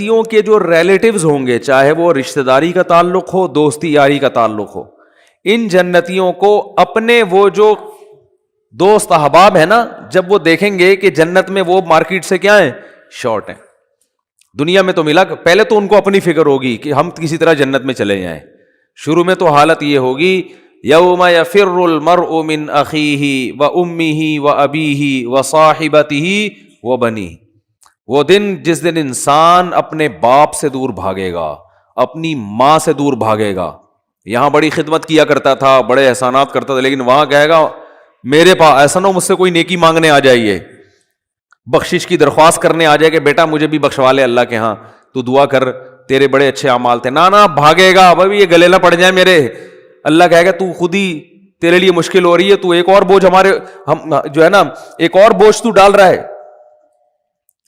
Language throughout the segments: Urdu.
جنتیوں کے جو ریلیٹیوز ہوں گے، چاہے وہ رشتہ داری کا تعلق ہو، دوستی یاری کا تعلق ہو، ان جنتیوں کو اپنے وہ جو دوست احباب ہیں نا، جب وہ دیکھیں گے کہ جنت میں وہ مارکیٹ سے کیا ہیں، شارٹ ہیں، دنیا میں تو ملا، پہلے تو ان کو اپنی فکر ہوگی کہ ہم کسی طرح جنت میں چلے جائیں. شروع میں تو حالت یہ ہوگی یوم یفر المرء من اخیہ وامہ وابیہ وصاحبتہ وبنیہ، وہ دن جس دن انسان اپنے باپ سے دور بھاگے گا، اپنی ماں سے دور بھاگے گا. یہاں بڑی خدمت کیا کرتا تھا، بڑے احسانات کرتا تھا، لیکن وہاں کہے گا میرے پاس ایسا نہ ہو مجھ سے کوئی نیکی مانگنے آ جائیے، بخشش کی درخواست کرنے آ جائے کہ بیٹا مجھے بھی بخشوا لے اللہ کے ہاں، تو دعا کر تیرے بڑے اچھے اعمال تھے. نہ بھاگے گا، بھائی یہ گلے نہ پڑ جائے میرے. اللہ کہے گا تو خود ہی تیرے لیے مشکل ہو رہی ہے، تو ایک اور بوجھ ہمارے ہم جو ہے نا، ایک اور بوجھ تو ڈال رہا ہے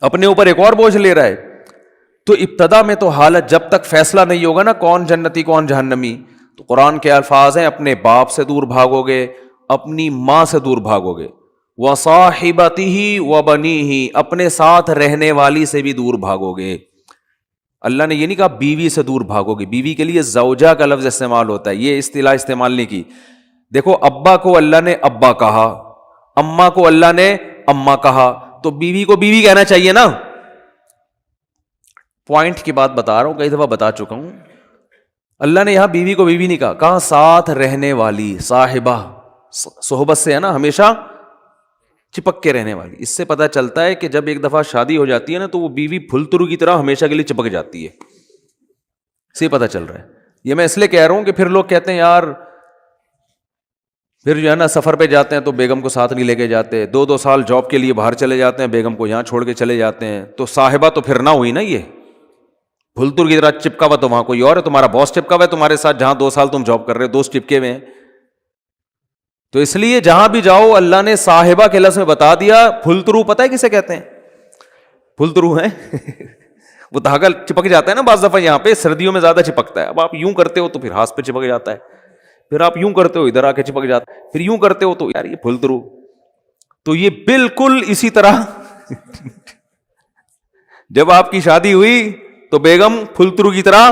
اپنے اوپر، ایک اور بوجھ لے رہا ہے. تو ابتدا میں تو حالت جب تک فیصلہ نہیں ہوگا نا کون جنتی کون جہنمی، تو قرآن کے الفاظ ہیں اپنے باپ سے دور بھاگو گے، اپنی ماں سے دور بھاگو گے، وصاحبتہ وبنیہ، اپنے ساتھ رہنے والی سے بھی دور بھاگو گے. اللہ نے یہ نہیں کہا بیوی سے دور بھاگو گے، بیوی کے لیے زوجہ کا لفظ استعمال ہوتا ہے، یہ اصطلاح استعمال نہیں کی. دیکھو ابا کو اللہ نے ابا کہا، اماں کو اللہ نے اماں کہا، تو بیوی کو بیوی کہنا چاہیے نا. پوائنٹ کی بات بتا رہا ہوں، کئی دفعہ بتا چکا ہوں. اللہ نے یہاں بیوی کو بیوی نہیں کہا، کہا ساتھ رہنے والی، صاحبہ، صحبت سے ہے نا، ہمیشہ چپک کے رہنے والی. اس سے پتہ چلتا ہے کہ جب ایک دفعہ شادی ہو جاتی ہے نا، تو وہ بیوی پھلترو کی طرح ہمیشہ کے لیے چپک جاتی ہے. اس سے پتہ چل رہا ہے. یہ میں اس لیے کہہ رہا ہوں کہ پھر لوگ کہتے ہیں یار پھر جو ہے نا سفر پہ جاتے ہیں تو بیگم کو ساتھ نہیں لے کے جاتے، 2 سال جاب کے لیے باہر چلے جاتے ہیں، بیگم کو یہاں چھوڑ کے چلے جاتے ہیں، تو صاحبہ تو پھر نہ ہوئی نا. یہ پھلتر کی طرح چپکا ہوا تو وہاں کوئی اور ہے، تمہارا باس چپکا ہوا ہے تمہارے ساتھ، جہاں 2 سال تم جاب کر رہے ہو، دوست چپکے ہوئے ہیں. تو اس لیے جہاں بھی جاؤ اللہ نے صاحبہ کے لفظ میں بتا دیا. پھلترو پتہ ہے کسے کہتے ہیں؟ پھلترو ہیں وہ دھاگا چپک جاتا ہے نا بعض دفعہ، یہاں پہ سردیوں میں زیادہ چپکتا ہے. اب آپ یوں کرتے ہو تو پھر ہاتھ پہ چپک جاتا ہے، پھر آپ یوں کرتے ہو ادھر آ کے چپک جاتا ہے، پھر یوں کرتے ہو تو یار یہ پھلترو. تو یہ بالکل اسی طرح جب آپ کی شادی ہوئی تو بیگم پھلترو کی طرح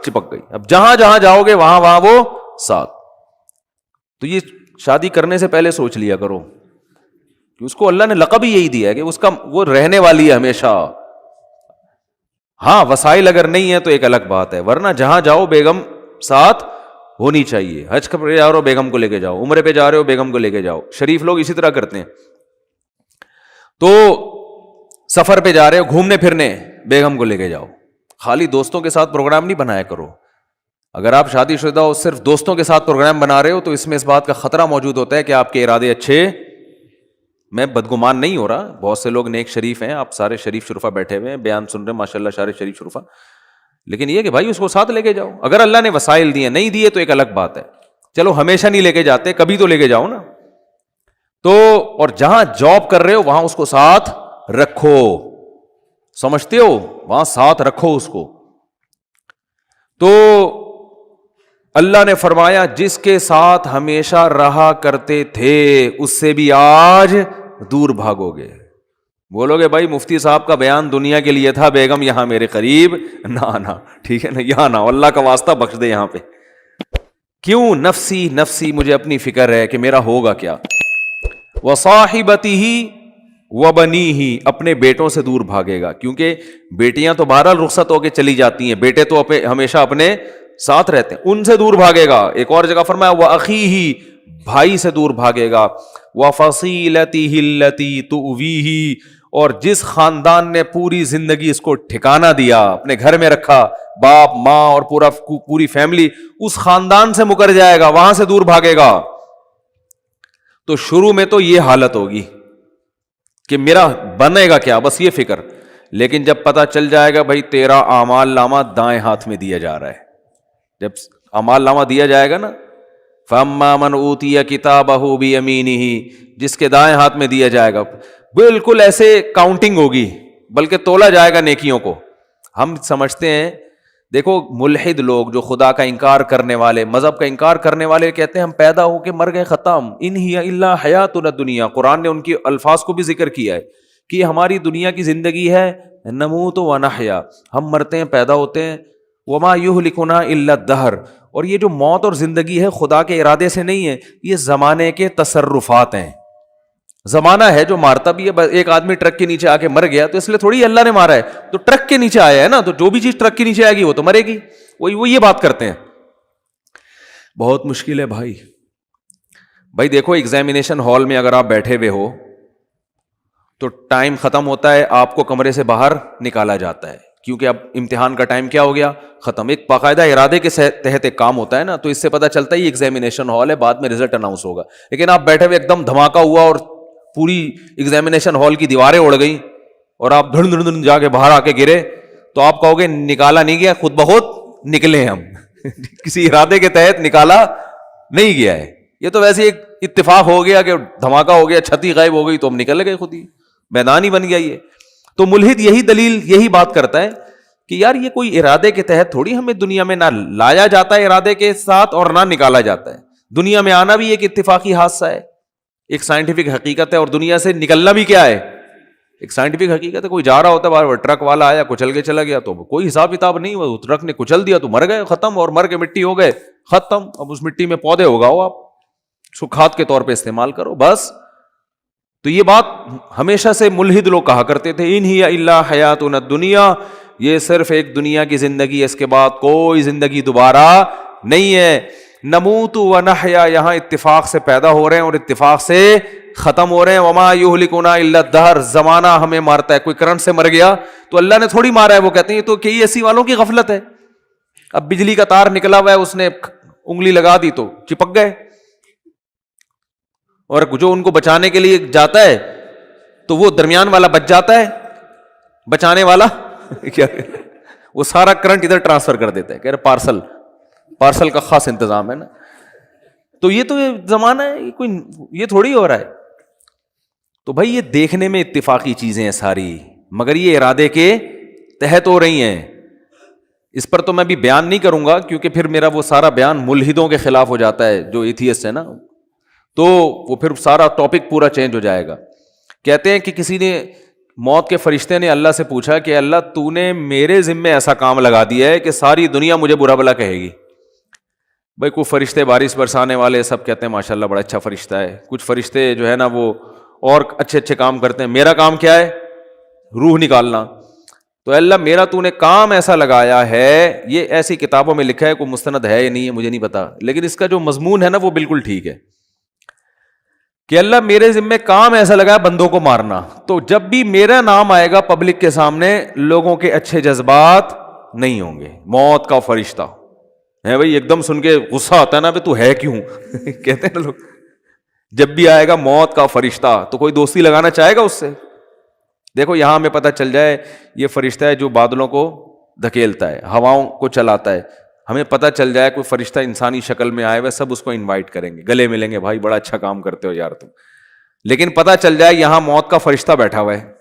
چپک گئی. اب جہاں جہاں جاؤ گے وہاں وہاں وہ ساتھ. تو یہ شادی کرنے سے پہلے سوچ لیا کرو کہ اس کو اللہ نے لقب ہی یہی دیا ہے کہ اس کا وہ رہنے والی ہے ہمیشہ. ہاں وسائل اگر نہیں ہے تو ایک الگ بات ہے، ورنہ جہاں جاؤ بیگم ساتھ ہونی چاہیے. حج پہ جا رہے ہو بیگم کو لے کے جاؤ، عمرے پہ جا رہے ہو بیگم کو لے کے جاؤ. شریف لوگ اسی طرح کرتے ہیں. تو سفر پہ جا رہے ہو گھومنے پھرنے، بیگم کو لے کے جاؤ. خالی دوستوں کے ساتھ پروگرام نہیں بنایا کرو. اگر آپ شادی شدہ ہو صرف دوستوں کے ساتھ پروگرام بنا رہے ہو تو اس میں اس بات کا خطرہ موجود ہوتا ہے کہ آپ کے ارادے اچھے، میں بدگمان نہیں ہو رہا، بہت سے لوگ نیک شریف ہیں، آپ سارے شریف شرفا بیٹھے ہوئے ہیں بیان سن رہے ہیں ماشاء اللہ سارے شریف شرفا، لیکن یہ کہ بھائی اس کو ساتھ لے کے جاؤ. اگر اللہ نے وسائل دیے نہیں دیے تو ایک الگ بات ہے، چلو ہمیشہ نہیں لے کے جاتے، کبھی تو لے کے جاؤ نا. تو اور جہاں جاب کر رہے ہو وہاں اس کو ساتھ رکھو، سمجھتے ہو، وہاں ساتھ رکھو اس کو. تو اللہ نے فرمایا جس کے ساتھ ہمیشہ رہا کرتے تھے اس سے بھی آج دور بھاگو گے. بولو گے بھائی مفتی صاحب کا بیان دنیا کے لیے تھا، بیگم یہاں میرے قریب نہ ٹھیک ہے نا، یہاں نہ، اللہ کا واسطہ بخش دے یہاں پہ. کیوں؟ نفسی نفسی، مجھے اپنی فکر ہے کہ میرا ہوگا کیا. وصاحبتہ وبنیہ، اپنے بیٹوں سے دور بھاگے گا، کیونکہ بیٹیاں تو بہرحال رخصت ہو کے چلی جاتی ہیں، بیٹے تو ہمیشہ اپنے ساتھ رہتے ہیں، ان سے دور بھاگے گا. ایک اور جگہ فرمایا وَأَخِيهِ، بھائی سے دور بھاگے گا. وَفَصِيلَتِهِ الَّتِي تُؤْوِيهِ، اور جس خاندان نے پوری زندگی اس کو ٹھکانہ دیا، اپنے گھر میں رکھا، باپ ماں اور پوری فیملی، اس خاندان سے مکر جائے گا، وہاں سے دور بھاگے گا. تو شروع میں تو یہ حالت ہوگی کہ میرا بنے گا کیا، بس یہ فکر. لیکن جب پتہ چل جائے گا بھائی تیرا اعمال نامہ دائیں ہاتھ میں دیا جا رہا ہے، جب اعمال نامہ دیا جائے گا نا، فَأَمَّا مَنْ أُوتِيَ كِتَابَهُ بِيَمِينِهِ، جس کے دائیں ہاتھ میں دیا جائے گا، بالکل ایسے کاؤنٹنگ ہوگی، بلکہ تولا جائے گا نیکیوں کو. ہم سمجھتے ہیں، دیکھو ملحد لوگ جو خدا کا انکار کرنے والے، مذہب کا انکار کرنے والے کہتے ہیں ہم پیدا ہو کے مر گئے ختم، ان ہی الا حیاتنا الدنیا. قرآن نے ان کے الفاظ کو بھی ذکر کیا ہے کہ ہماری دنیا کی زندگی ہے نموت و نحیا، ہم مرتے ہیں پیدا ہوتے ہیں، وما یہلکنا الا الدہر، اور یہ جو موت اور زندگی ہے خدا کے ارادے سے نہیں ہے، یہ زمانے کے تصرفات ہیں. زمانہ ہے جو مارتا بھی ہے. ایک آدمی ٹرک کے نیچے آ کے مر گیا تو اس لیے تھوڑی اللہ نے مارا ہے، تو ٹرک کے نیچے آیا ہے نا، تو جو بھی چیز ٹرک کے نیچے آئے گی وہ تو مرے گی. وہ یہ بات کرتے ہیں. بہت مشکل ہے بھائی دیکھو ایگزامینیشن ہال میں اگر آپ بیٹھے ہوئے ہو تو ٹائم ختم ہوتا ہے، آپ کو کمرے سے باہر نکالا جاتا ہے کیونکہ اب امتحان کا ٹائم کیا ہو گیا، ختم. ایک باقاعدہ ارادے کے تحت ایک کام ہوتا ہے نا، تو اس سے پتہ چلتا ہے یہ ایگزامینیشن ہال ہے، بعد میں رزلٹ اناؤنس ہوگا. لیکن آپ بیٹھے ہوئے ایک دم دھماکہ ہوا اور پوری ایگزامینیشن ہال کی دیواریں اڑ گئی اور آپ دھڑ دھڑ دھڑ جا کے باہر آ کے گرے، تو آپ کہو گے نکالا نہیں گیا، خود بخود نکلے ہم. کسی ارادے کے تحت نکالا نہیں گیا ہے. یہ تو ویسے ایک اتفاق ہو گیا کہ دھماکہ ہو گیا، چھتی غائب ہو گئی تو ہم نکل گئے، خود ہی میدان ہی بن گیا. یہ تو ملحد یہی بات کرتا ہے کہ یار یہ کوئی ارادے کے تحت تھوڑی ہمیں دنیا میں نہ لایا جاتا ہے ارادے کے ساتھ اور نہ نکالا جاتا ہے. دنیا میں آنا بھی ایک اتفاقی حادثہ ہے، ایک سائنٹیفک حقیقت ہے، اور دنیا سے نکلنا بھی کیا ہے، ایک سائنٹیفک حقیقت ہے. کوئی جا رہا ہوتا ہے باہر، ٹرک والا آیا کچل کے چلا گیا تو کوئی حساب کتاب نہیں، وہ ٹرک نے کچل دیا تو مر گئے، ختم، اور مر کے مٹی ہو گئے، ختم. اب اس مٹی میں پودے اگاؤ، آپ اس کو کھاد کے طور پہ استعمال کرو بس. تو یہ بات ہمیشہ سے ملحد لوگ کہا کرتے تھے، ان ہی الا حیاتنا الدنیا، یہ صرف ایک دنیا کی زندگی ہے، اس کے بعد کوئی زندگی دوبارہ نہیں ہے. نموت و نحیا، یہاں اتفاق سے پیدا ہو رہے ہیں اور اتفاق سے ختم ہو رہے ہیں. وما یہلکنا الا الدہر، زمانہ ہمیں مارتا ہے. کوئی کرنٹ سے مر گیا تو اللہ نے تھوڑی مارا ہے، وہ کہتے ہیں یہ تو کئی ایسی والوں کی غفلت ہے. اب بجلی کا تار نکلا ہوا ہے، اس نے انگلی لگا دی تو چپک گئے، اور جو ان کو بچانے کے لیے جاتا ہے تو وہ درمیان والا بچ جاتا ہے، بچانے والا کیا وہ سارا کرنٹ ادھر ٹرانسفر کر دیتا ہے، کہہ رہے پارسل کا خاص انتظام ہے نا. تو یہ زمانہ ہے، یہ تھوڑی ہو رہا ہے. تو بھائی یہ دیکھنے میں اتفاقی چیزیں ہیں ساری، مگر یہ ارادے کے تحت ہو رہی ہیں. اس پر تو میں بھی بیان نہیں کروں گا کیونکہ پھر میرا وہ سارا بیان ملحدوں کے خلاف ہو جاتا ہے جو ایتھیسٹ ہے نا، تو وہ پھر سارا ٹاپک پورا چینج ہو جائے گا. کہتے ہیں کہ کسی نے، موت کے فرشتے نے اللہ سے پوچھا کہ اللہ تو نے میرے ذمے ایسا کام لگا دیا ہے کہ ساری دنیا مجھے برا بھلا کہے گی. بھائی کوئی فرشتے بارش برسانے والے سب کہتے ہیں ماشاءاللہ بڑا اچھا فرشتہ ہے، کچھ فرشتے جو ہے نا وہ اور اچھے کام کرتے ہیں. میرا کام کیا ہے؟ روح نکالنا. تو اللہ میرا تو نے کام ایسا لگایا ہے، یہ ایسی کتابوں میں لکھا ہے، کوئی مستند ہے یا نہیں ہے مجھے نہیں پتا، لیکن اس کا جو مضمون ہے نا وہ بالکل ٹھیک ہے کہ اللہ میرے ذمہ کام ایسا لگا ہے بندوں کو مارنا. تو جب بھی میرا نام آئے گا پبلک کے سامنے، لوگوں کے اچھے جذبات نہیں ہوں گے. موت کا فرشتہ ہے بھائی، ایک دم سن کے غصہ آتا ہے نا، تو ہے کیوں کہتے ہیں نا لوگ. جب بھی آئے گا موت کا فرشتہ تو کوئی دوستی لگانا چاہے گا اس سے. دیکھو یہاں ہمیں پتہ چل جائے یہ فرشتہ ہے جو بادلوں کو دھکیلتا ہے، ہواؤں کو چلاتا ہے. ہمیں پتہ چل جائے کوئی فرشتہ انسانی شکل میں آئے ہوئے، سب اس کو انوائٹ کریں گے، گلے ملیں گے، بھائی بڑا اچھا کام کرتے ہو یار تم. لیکن پتہ چل جائے یہاں موت کا فرشتہ بیٹھا ہوا ہے،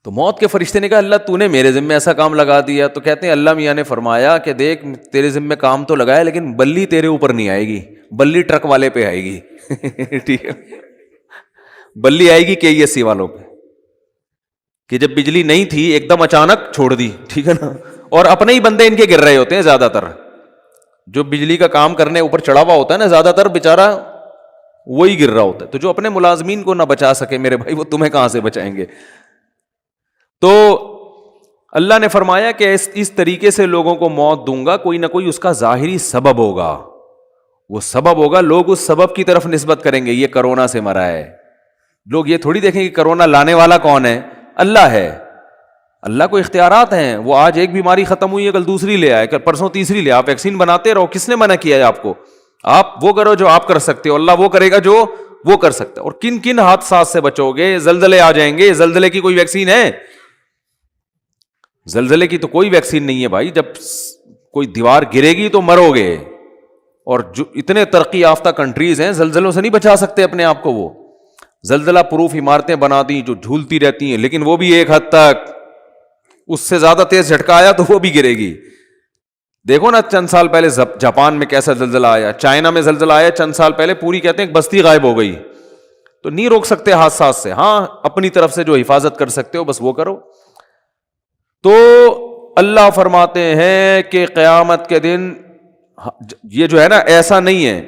تو موت کے فرشتے نے کہا اللہ تو نے میرے ذمہ ایسا کام لگا دیا. تو کہتے ہیں اللہ میاں نے فرمایا کہ دیکھ تیرے ذمہ کام تو لگایا لیکن بلی تیرے اوپر نہیں آئے گی، بلی ٹرک والے پہ آئے گی. ٹھیک ہے، بلی آئے گی KESC والوں پہ، کہ جب بجلی نہیں تھی ایک دم اچانک چھوڑ دی. ٹھیک ہے نا، اور اپنے ہی بندے ان کے گر رہے ہوتے ہیں زیادہ تر. جو بجلی کا کام کرنے اوپر چڑھا ہوا ہوتا ہے نا، زیادہ تر بیچارہ وہی گر رہا ہوتا ہے. تو جو اپنے ملازمین کو نہ بچا سکے میرے بھائی، وہ تمہیں کہاں سے بچائیں گے. تو اللہ نے فرمایا کہ اس طریقے سے لوگوں کو موت دوں گا، کوئی نہ کوئی اس کا ظاہری سبب ہوگا، وہ سبب ہوگا، لوگ اس سبب کی طرف نسبت کریں گے. یہ کرونا سے مرا ہے، لوگ یہ تھوڑی دیکھیں کہ کرونا لانے والا کون ہے، اللہ ہے. اللہ کو اختیارات ہیں، وہ آج ایک بیماری ختم ہوئی ہے کل دوسری لے آئے، کل پرسوں تیسری لے. آپ ویکسین بناتے رہو، کس نے منع کیا ہے آپ کو؟ آپ وہ کرو جو آپ کر سکتے ہو، اللہ وہ کرے گا جو وہ کر سکتا ہے. اور کن کن حادثات سے بچو گے؟ زلزلے آ جائیں گے، زلزلے کی کوئی ویکسین ہے؟ زلزلے کی تو کوئی ویکسین نہیں ہے بھائی. جب کوئی دیوار گرے گی تو مرو گے. اور جو اتنے ترقی یافتہ کنٹریز ہیں زلزلوں سے نہیں بچا سکتے اپنے آپ کو. وہ زلزلہ پروف عمارتیں بنا دی جو جھولتی رہتی ہیں، لیکن وہ بھی ایک حد تک، اس سے زیادہ تیز جھٹکا آیا تو وہ بھی گرے گی. دیکھو نا چند سال پہلے جاپان میں کیسا زلزلہ آیا، چائنا میں زلزلہ آیا چند سال پہلے، پوری کہتے ہیں بستی غائب ہو گئی. تو نہیں روک سکتے حادثات سے. ہاں اپنی طرف سے جو حفاظت کر سکتے ہو بس وہ کرو. تو اللہ فرماتے ہیں کہ قیامت کے دن یہ جو ہے نا ایسا نہیں ہے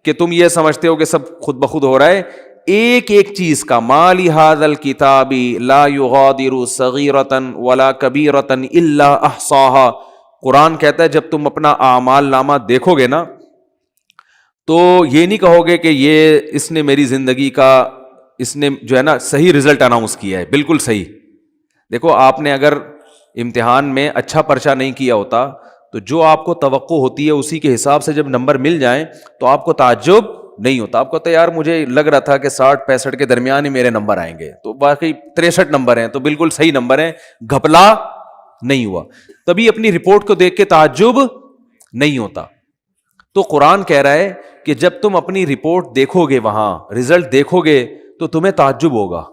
کہ تم یہ سمجھتے ہو کہ سب خود بخود ہو رہا ہے. ایک ایک چیز کا ما لہذا الکتاب لا یغادر صغیرۃ ولا کبیرۃ الا احصاها. قرآن کہتا ہے جب تم اپنا اعمال نامہ دیکھو گے نا تو یہ نہیں کہو گے کہ یہ اس نے میری زندگی کا اس نے جو ہے نا صحیح رزلٹ اناؤنس کیا ہے, بالکل صحیح. دیکھو آپ نے اگر امتحان میں اچھا پرچہ نہیں کیا ہوتا تو جو آپ کو توقع ہوتی ہے اسی کے حساب سے جب نمبر مل جائیں تو آپ کو تعجب نہیں ہوتا. آپ کو تو یار مجھے لگ رہا تھا کہ 60-65 کے درمیان ہی میرے نمبر آئیں گے, تو باقی 63 نمبر ہیں تو بالکل صحیح نمبر ہیں, گھپلا نہیں ہوا. تبھی اپنی رپورٹ کو دیکھ کے تعجب نہیں ہوتا. تو قرآن کہہ رہا ہے کہ جب تم اپنی رپورٹ دیکھو گے, وہاں رزلٹ دیکھو گے تو تمہیں تعجب ہوگا.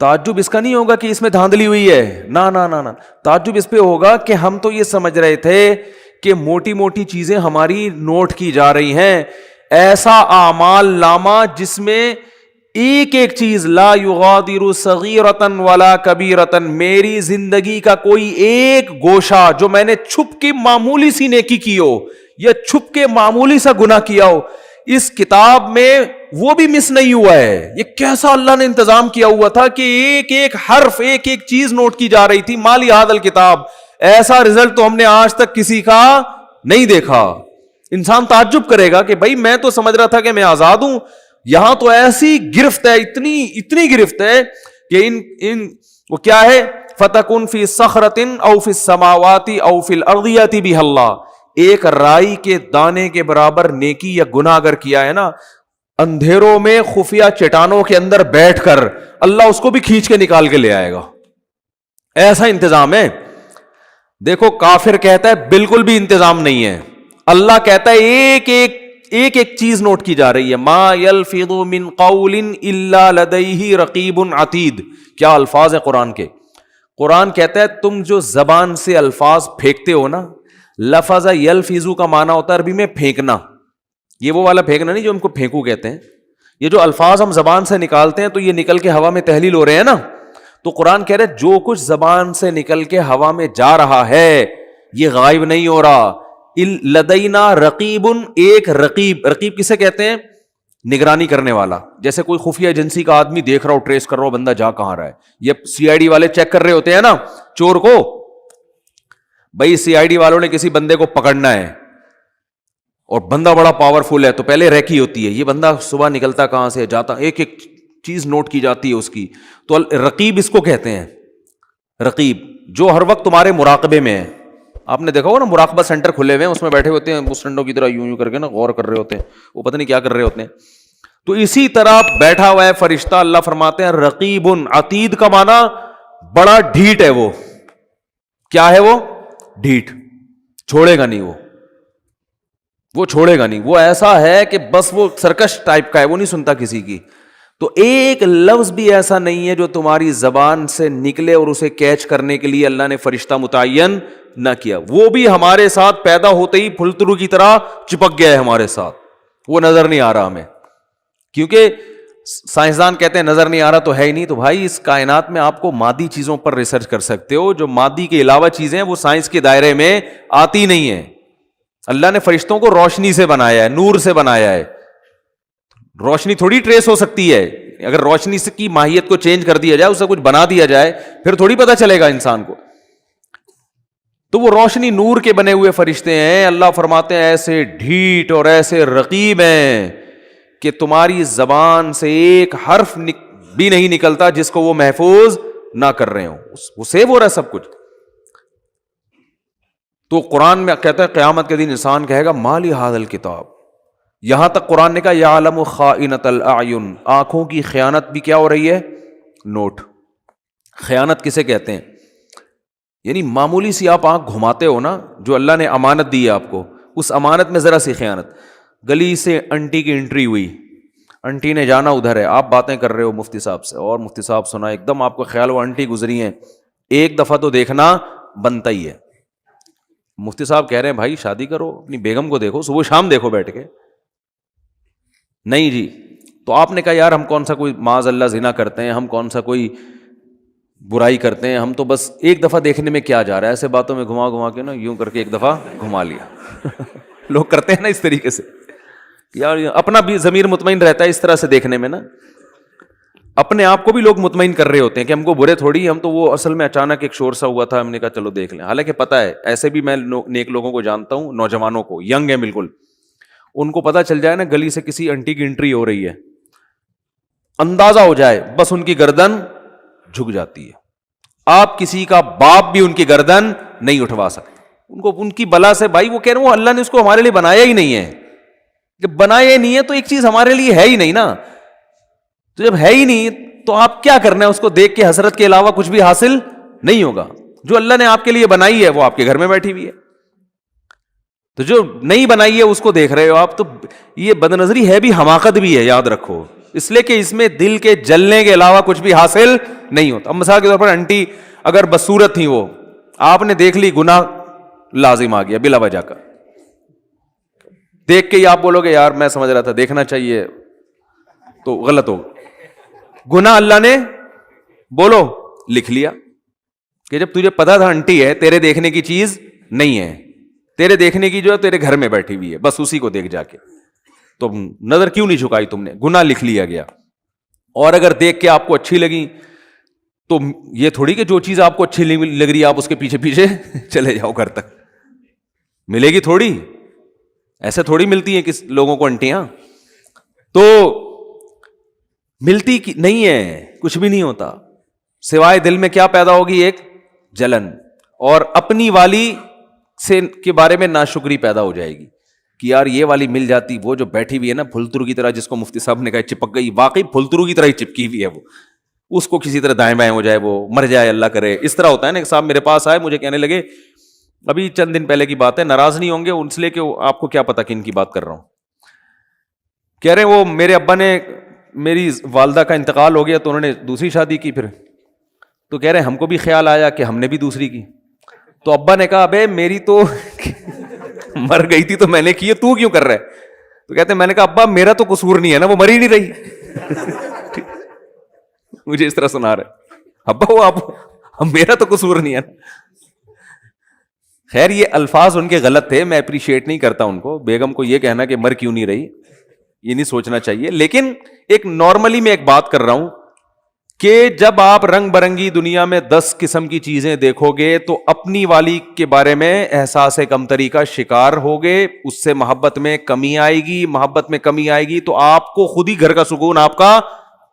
تعجب اس کا نہیں ہوگا کہ اس میں دھاندلی ہوئی ہے, نا نا نا نا, تعجب اس پہ ہوگا کہ ہم تو یہ سمجھ رہے تھے کہ موٹی موٹی چیزیں ہماری نوٹ کی جا رہی ہیں, ایسا اعمال نامہ جس میں ایک ایک چیز لا یغادر صغیرۃ ولا کبیرۃ, میری زندگی کا کوئی ایک گوشہ جو میں نے چھپ کے معمولی سی نیکی کی ہو یا چھپ کے معمولی سا گناہ کیا ہو, اس کتاب میں وہ بھی مس نہیں ہوا ہے. یہ کیسا اللہ نے انتظام کیا ہوا تھا کہ ایک ایک حرف ایک ایک چیز نوٹ کی جا رہی تھی. ما لہذا الکتاب, ایسا رزلٹ تو ہم نے آج تک کسی کا نہیں دیکھا. انسان تعجب کرے گا کہ بھائی میں تو سمجھ رہا تھا کہ میں آزاد ہوں, یہاں تو ایسی گرفت ہے, اتنی گرفت ہے کہ ان وہ کیا ہے, فتکن فی صخرۃ او فی السماوات او فی الارض یأتی بہ اللہ. ایک رائی کے دانے کے برابر نیکی یا گناہ اگر کیا ہے نا, اندھیروں میں خفیہ چٹانوں کے اندر بیٹھ کر اللہ اس کو بھی کھینچ کے نکال کے لے آئے گا. ایسا انتظام ہے. دیکھو کافر کہتا ہے بالکل بھی انتظام نہیں ہے. اللہ کہتا ہے ایک ایک چیز نوٹ کی جا رہی ہے. ما یلفظ من قول الا لدیہ رقیب عتید. کیا الفاظ ہیں قرآن کے. قرآن کہتا ہے تم جو زبان سے الفاظ پھینکتے ہو نا, لفظ یلفظ کا معنی ہوتا ہے عربی میں پھینکنا. یہ وہ والا پھینکنا نہیں جو ہم کو پھینکو کہتے ہیں. یہ جو الفاظ ہم زبان سے نکالتے ہیں تو یہ نکل کے ہوا میں تحلیل ہو رہے ہیں نا. تو قرآن کہہ رہے جو کچھ زبان سے نکل کے ہوا میں جا رہا ہے یہ غائب نہیں ہو رہا. لدینا رقیب, ایک رقیب کسے کہتے ہیں, نگرانی کرنے والا. جیسے کوئی خفیہ ایجنسی کا آدمی دیکھ رہا ہو, ٹریس کر رہا ہو بندہ جا کہاں رہا ہے. یہ سی آئی ڈی والے چیک کر رہے ہوتے ہیں نا چور کو, بھائی سی آئی ڈی والوں نے کسی بندے کو پکڑنا ہے اور بندہ بڑا پاورفل ہے تو پہلے ریکی ہوتی ہے, یہ بندہ صبح نکلتا کہاں سے جاتا, ایک ایک چیز نوٹ کی جاتی ہے اس کی. تو رقیب اس کو کہتے ہیں. رقیب جو ہر وقت تمہارے مراقبے میں ہے. آپ نے دیکھا ہوگا نا مراقبہ سینٹر کھلے ہوئے ہیں, اس میں بیٹھے ہوتے ہیں اس ٹنڈوں کی طرح یوں کر کے نا غور کر رہے ہوتے ہیں, وہ پتہ نہیں کیا کر رہے ہوتے ہیں. تو اسی طرح بیٹھا ہوا ہے فرشتہ. اللہ فرماتے ہیں رقیب عتید کا معنی بڑا ڈھیٹ ہے. وہ کیا ہے, وہ ڈھیٹ, چھوڑے گا نہیں, وہ چھوڑے گا نہیں. وہ ایسا ہے کہ بس وہ سرکش ٹائپ کا ہے, وہ نہیں سنتا کسی کی. تو ایک لفظ بھی ایسا نہیں ہے جو تمہاری زبان سے نکلے اور اسے کیچ کرنے کے لیے اللہ نے فرشتہ متعین نہ کیا. وہ بھی ہمارے ساتھ پیدا ہوتے ہی پھلترو کی طرح چپک گیا ہے ہمارے ساتھ, وہ نظر نہیں آ رہا ہمیں. کیونکہ سائنسدان کہتے ہیں نظر نہیں آ رہا تو ہے ہی نہیں. تو بھائی اس کائنات میں آپ کو مادی چیزوں پر ریسرچ کر سکتے ہو, جو مادی کے علاوہ چیزیں وہ سائنس کے دائرے میں آتی نہیں ہیں. اللہ نے فرشتوں کو روشنی سے بنایا ہے, نور سے بنایا ہے. روشنی تھوڑی ٹریس ہو سکتی ہے. اگر روشنی سے کی ماہیت کو چینج کر دیا جائے, اسے کچھ بنا دیا جائے, پھر تھوڑی پتہ چلے گا انسان کو. تو وہ روشنی نور کے بنے ہوئے فرشتے ہیں. اللہ فرماتے ہیں ایسے ڈھیٹ اور ایسے رقیب ہیں کہ تمہاری زبان سے ایک حرف بھی نہیں نکلتا جس کو وہ محفوظ نہ کر رہے ہوں. وہ سیو ہو رہا ہے سب کچھ. تو قرآن میں کہتا ہے قیامت کے دن انسان کہے گا ما لہذا الکتاب. یہاں تک قرآن نے کہا یعلم خائنۃ الاعین, آنکھوں کی خیانت بھی کیا ہو رہی ہے, نوٹ. خیانت کسے کہتے ہیں, یعنی معمولی سی آپ آنکھ گھماتے ہو نا, جو اللہ نے امانت دی ہے آپ کو, اس امانت میں ذرا سی خیانت. گلی سے انٹی کی انٹری ہوئی, انٹی نے جانا ادھر ہے, آپ باتیں کر رہے ہو مفتی صاحب سے, اور مفتی صاحب سنا, ایک دم آپ کو خیال ہو انٹی گزری ہیں, ایک دفعہ تو دیکھنا بنتا ہی ہے. مفتی صاحب کہہ رہے ہیں بھائی شادی کرو, اپنی بیگم کو دیکھو, صبح شام دیکھو بیٹھ کے. نہیں جی, تو آپ نے کہا یار ہم کون سا کوئی معاذ اللہ زنا کرتے ہیں, ہم کون سا کوئی برائی کرتے ہیں, ہم تو بس ایک دفعہ دیکھنے میں کیا جا رہا ہے, ایسے باتوں میں گھما گھما کے نا یوں کر کے ایک دفعہ گھما لیا. لوگ کرتے ہیں نا اس طریقے سے, یار اپنا بھی ضمیر مطمئن رہتا ہے اس طرح سے دیکھنے میں نا, اپنے آپ کو بھی لوگ مطمئن کر رہے ہوتے ہیں کہ ہم کو برے تھوڑی, ہم تو وہ اصل میں اچانک ایک شور سا ہوا تھا, ہم نے کہا چلو دیکھ لیں. حالانکہ پتہ ہے ایسے بھی میں نیک لوگوں کو جانتا ہوں, نوجوانوں کو, ینگ ہیں بالکل, ان کو پتہ چل جائے نا گلی سے کسی انٹی کی انٹری ہو رہی ہے, اندازہ ہو جائے, بس ان کی گردن جھک جاتی ہے. آپ کسی کا باپ بھی ان کی گردن نہیں اٹھوا سکتے, ان کو ان کی بلا سے. بھائی وہ کہہ رہے ہیں اللہ نے اس کو ہمارے لیے بنایا ہی نہیں ہے, جب بنایا ہی نہیں ہے تو ایک چیز ہمارے لیے ہے ہی نہیں نا, تو جب ہے ہی نہیں تو آپ کیا کرنا ہے, اس کو دیکھ کے حسرت کے علاوہ کچھ بھی حاصل نہیں ہوگا. جو اللہ نے آپ کے لیے بنائی ہے وہ آپ کے گھر میں بیٹھی ہوئی ہے, تو جو نہیں بنائی ہے اس کو دیکھ رہے ہو آپ, تو یہ بد نظری ہے بھی, حماقت بھی ہے, یاد رکھو, اس لیے کہ اس میں دل کے جلنے کے علاوہ کچھ بھی حاصل نہیں ہوتا. اب مثال کے طور پر انٹی اگر بدصورت تھی, وہ آپ نے دیکھ لی, گناہ لازم آ گیا بلا وجہ کا, دیکھ کے ہی آپ بولو گے یار میں سمجھ رہا تھا دیکھنا چاہیے, تو غلط ہوگا. گناہ اللہ نے بولو لکھ لیا کہ جب تجھے پتا تھا انٹی ہے, تیرے دیکھنے کی چیز نہیں ہے, تیرے دیکھنے کی جو ہے تیرے گھر میں بیٹھی ہوئی ہے, بس اسی کو دیکھ جا کے, تو نظر کیوں نہیں جھکائی تم نے, گناہ لکھ لیا گیا. اور اگر دیکھ کے آپ کو اچھی لگی تو یہ تھوڑی کہ جو چیز آپ کو اچھی لگ رہی ہے آپ اس کے پیچھے پیچھے چلے جاؤ گھر تک, ملے گی تھوڑی, ایسے تھوڑی ملتی ہیں کس لوگوں کو انٹیاں, تو ملتی نہیں ہے, کچھ بھی نہیں ہوتا, سوائے دل میں کیا پیدا ہوگی, ایک جلن, اور اپنی والی سے کے بارے میں ناشکری پیدا ہو جائے گی کہ یار یہ والی مل جاتی, وہ جو بیٹھی ہوئی ہے نا پھلترو کی طرح, جس کو مفتی صاحب نے کہا چپک گئی, واقعی پھلترو کی طرح ہی چپکی ہوئی ہے وہ, اس کو کسی طرح دائیں بائیں ہو جائے, وہ مر جائے, اللہ کرے. اس طرح ہوتا ہے نا. ایک صاحب میرے پاس آئے, مجھے کہنے لگے, ابھی چند دن پہلے کی بات ہے, ناراض نہیں ہوں گے ان سے, لے کے آپ کو کیا پتا کن کی بات کر رہا ہوں. کہہ رہے وہ میرے ابا نے, میری والدہ کا انتقال ہو گیا تو انہوں نے دوسری شادی کی, پھر تو کہہ رہے ہم کو بھی خیال آیا کہ ہم نے بھی دوسری کی. تو ابا نے کہا ابے میری تو مر گئی تھی تو میں نے کی ہے, تو کیوں کر رہا ہے؟ تو کہتے ہیں میں نے کہا ابا میرا تو قصور نہیں ہے نا, وہ مر ہی نہیں رہی. مجھے اس طرح سنا رہے, ابا وہ آپ میرا تو قصور نہیں ہے نا. خیر یہ الفاظ ان کے غلط تھے, میں اپریشیٹ نہیں کرتا ان کو. بیگم کو یہ کہنا کہ مر کیوں نہیں رہی, یہ نہیں سوچنا چاہیے. لیکن ایک نارملی میں ایک بات کر رہا ہوں کہ جب آپ رنگ برنگی دنیا میں 10 قسم کی چیزیں دیکھو گے تو اپنی والی کے بارے میں احساس کمتری کا شکار ہوگے, اس سے محبت میں کمی آئے گی, محبت میں کمی آئے گی تو آپ کو خود ہی گھر کا سکون آپ کا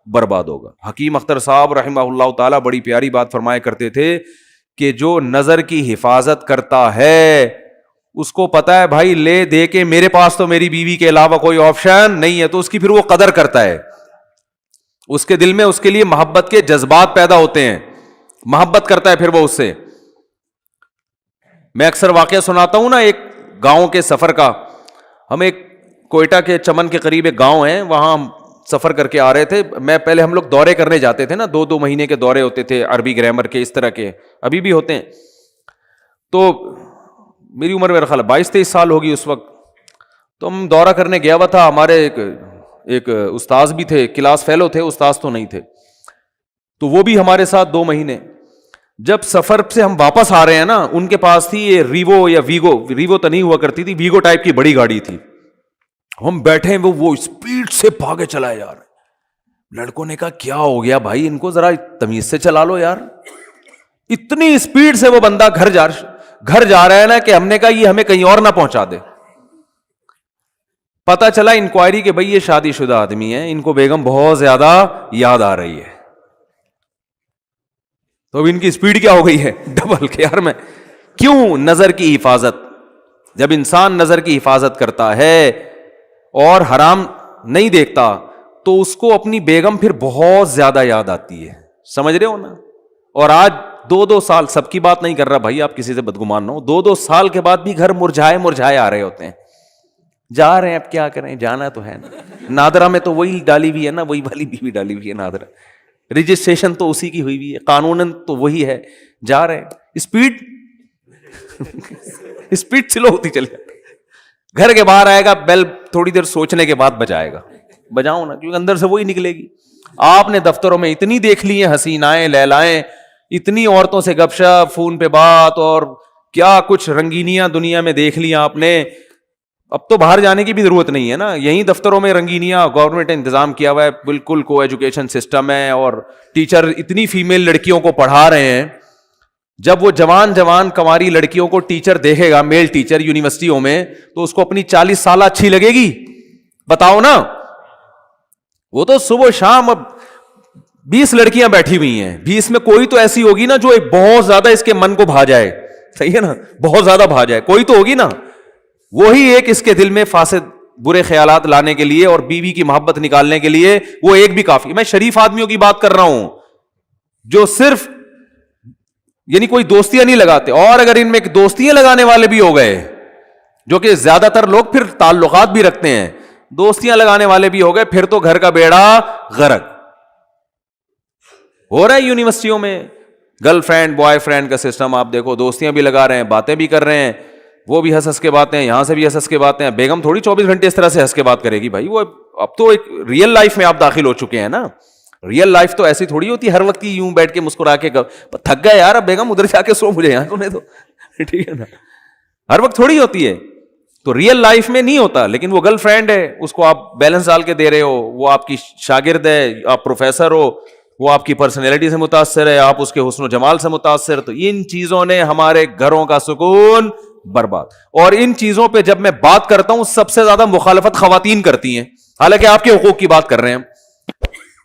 برباد ہوگا. حکیم اختر صاحب رحمہ اللہ تعالی بڑی پیاری بات فرمایا کرتے تھے کہ جو نظر کی حفاظت کرتا ہے اس کو پتا ہے بھائی لے دے کے میرے پاس تو میری بیوی کے علاوہ کوئی آپشن نہیں ہے, تو اس کی پھر وہ قدر کرتا ہے, اس کے دل میں اس کے لیے محبت کے جذبات پیدا ہوتے ہیں, محبت کرتا ہے پھر وہ اس سے. میں اکثر واقعہ سناتا ہوں نا ایک گاؤں کے سفر کا. ہم ایک کوئٹہ کے چمن کے قریب ایک گاؤں ہے, وہاں ہم سفر کر کے آ رہے تھے. میں پہلے ہم لوگ دورے کرنے جاتے تھے نا, 2 مہینے کے دورے ہوتے تھے, عربی گرامر کے, اس طرح کے ابھی بھی ہوتے ہیں. تو میری عمر میرا خیال 22-23 سال ہوگی اس وقت. تو ہم دورہ کرنے گیا ہوا تھا, ہمارے ایک استاذ بھی تھے, کلاس فیلو تھے, استاذ تو نہیں تھے, تو وہ بھی ہمارے ساتھ 2 مہینے. جب سفر سے ہم واپس آ رہے ہیں نا, ان کے پاس تھی یہ ریوو یا ویگو تو نہیں ہوا کرتی تھی, ویگو ٹائپ کی بڑی گاڑی تھی. ہم بیٹھے ہیں, وہ اسپیڈ سے بھاگے چلائے جا رہے ہیں. لڑکوں نے کہا کیا ہو گیا بھائی, ان کو ذرا تمیز سے چلا لو یار, اتنی اسپیڈ سے وہ بندہ گھر جا رہا ہے نا, کہ ہم نے کہا یہ ہمیں کہیں اور نہ پہنچا دے. پتا چلا انکوائری کہ بھائی یہ شادی شدہ آدمی ہے, ان کو بیگم بہت زیادہ یاد آ رہی ہے. تو اب ان کی اسپیڈ کیا ہو گئی ہے, ڈبل. کہ یار میں کیوں, نظر کی حفاظت. جب انسان نظر کی حفاظت کرتا ہے اور حرام نہیں دیکھتا تو اس کو اپنی بیگم پھر بہت زیادہ یاد آتی ہے, سمجھ رہے ہو نا. اور آج 2 سال, سب کی بات نہیں کر رہا بھائی, آپ کسی سے بدگمان نہ ہو, 2 سال کے بعد بھی گھر مرجھائے آ رہے ہوتے ہیں. جا رہے ہیں, اب کیا کریں, جانا تو ہے نا. نادرا میں تو وہی ڈالی ہوئی ہے نا, وہی والی بیوی ڈالی ہوئی ہے نادرا, رجسٹریشن تو اسی کی ہوئی ہوئی ہے, قانوناً تو وہی ہے. جا رہے ہیں, اسپیڈ سلو ہوتی چلی جاتی. گھر کے باہر آئے گا, بیل تھوڑی دیر سوچنے کے بعد بجائے گا, بجاؤ نا, کیونکہ اندر سے وہی نکلے گی. آپ نے دفتروں میں اتنی دیکھ لی ہیں حسینائیں لیلائیں, اتنی عورتوں سے گپ شپ, فون پہ بات, اور کیا کچھ رنگینیاں دنیا میں دیکھ لی آپ نے. اب تو باہر جانے کی بھی ضرورت نہیں ہے نا, یہیں دفتروں میں رنگینیاں گورنمنٹ نے انتظام کیا ہوا ہے, بالکل کو ایجوکیشن سسٹم ہے, اور ٹیچر اتنی فیمیل لڑکیوں کو پڑھا رہے ہیں. جب وہ جوان کنواری لڑکیوں کو ٹیچر دیکھے گا, میل ٹیچر یونیورسٹیوں میں, تو اس کو اپنی 40 سالہ اچھی لگے گی؟ بتاؤ نا. وہ تو صبح شام اب 20 لڑکیاں بیٹھی ہوئی ہیں, 20 میں کوئی تو ایسی ہوگی نا جو ایک بہت زیادہ اس کے من کو بھا جائے, صحیح ہے نا, بہت زیادہ بھا جائے, کوئی تو ہوگی نا. وہی ایک اس کے دل میں فاسد برے خیالات لانے کے لیے اور بیوی کی محبت نکالنے کے لیے وہ ایک بھی کافی. میں شریف آدمیوں کی بات کر رہا ہوں جو صرف یعنی کوئی دوستیاں نہیں لگاتے, اور اگر ان میں دوستیاں لگانے والے بھی ہو گئے, جو کہ زیادہ تر لوگ پھر تعلقات بھی رکھتے ہیں, دوستیاں لگانے والے بھی ہو گئے, پھر تو گھر کا بیڑا غرق ہو رہا ہے. یونیورسٹیوں میں گرل فرینڈ بوائے فرینڈ کا سسٹم آپ دیکھو, دوستیاں بھی لگا رہے ہیں, باتیں بھی کر رہے ہیں, وہ بھی ہنس کے باتیں, یہاں سے بھی ہنس کے باتیں. بیگم تھوڑی 24 گھنٹے اس طرح سے ہنس کے بات کرے گی بھائی, وہ اب تو ایک ریئل لائف میں آپ داخل ہو چکے ہیں نا. ریئل لائف تو ایسی تھوڑی ہوتی ہر وقت کی یوں بیٹھ کے مسکرا کے تھک گئے یار, اب بیگم ادھر جا کے سو, مجھے یہاں سونے دو, ٹھیک ہے نا, ہر وقت تھوڑی ہوتی ہے. تو ریئل لائف میں نہیں ہوتا. لیکن وہ گرل فرینڈ ہے, اس کو آپ بیلنس ڈال کے دے رہے ہو, وہ آپ کی شاگرد ہے, آپ پروفیسر ہو, وہ آپ کی پرسنالٹی سے متاثر ہے, آپ اس کے حسن و جمال سے متاثر. تو ان چیزوں نے ہمارے گھروں کا سکون برباد. اور ان چیزوں پہ جب میں بات کرتا ہوں سب سے زیادہ مخالفت خواتین کرتی ہیں, حالانکہ آپ کے حقوق کی بات کر رہے ہیں.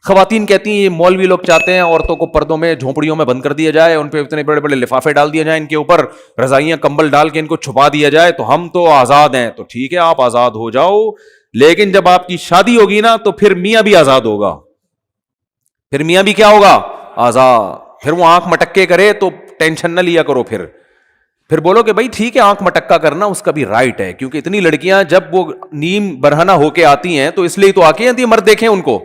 خواتین کہتی ہیں یہ مولوی لوگ چاہتے ہیں عورتوں کو پردوں میں جھونپڑیوں میں بند کر دیا جائے, ان پہ اتنے بڑے بڑے لفافے ڈال دیا جائیں, ان کے اوپر رضائیاں کمبل ڈال کے ان کو چھپا دیا جائے, تو ہم تو آزاد ہیں. تو ٹھیک ہے آپ آزاد ہو جاؤ, لیکن جب آپ کی شادی ہوگی نا تو پھر میاں بھی آزاد ہوگا. پھر میاں بھی کیا ہوگا؟ آزاد. پھر وہ آنکھ مٹکے کرے تو ٹینشن نہ لیا کرو, پھر بولو کہ بھائی ٹھیک ہے آنکھ مٹکا کرنا اس کا بھی رائٹ ہے, کیونکہ اتنی لڑکیاں جب وہ نیم برہنہ ہو کے آتی ہیں تو اس لیے تو آ کے آتی ہیں, مرد دیکھیں ان کو,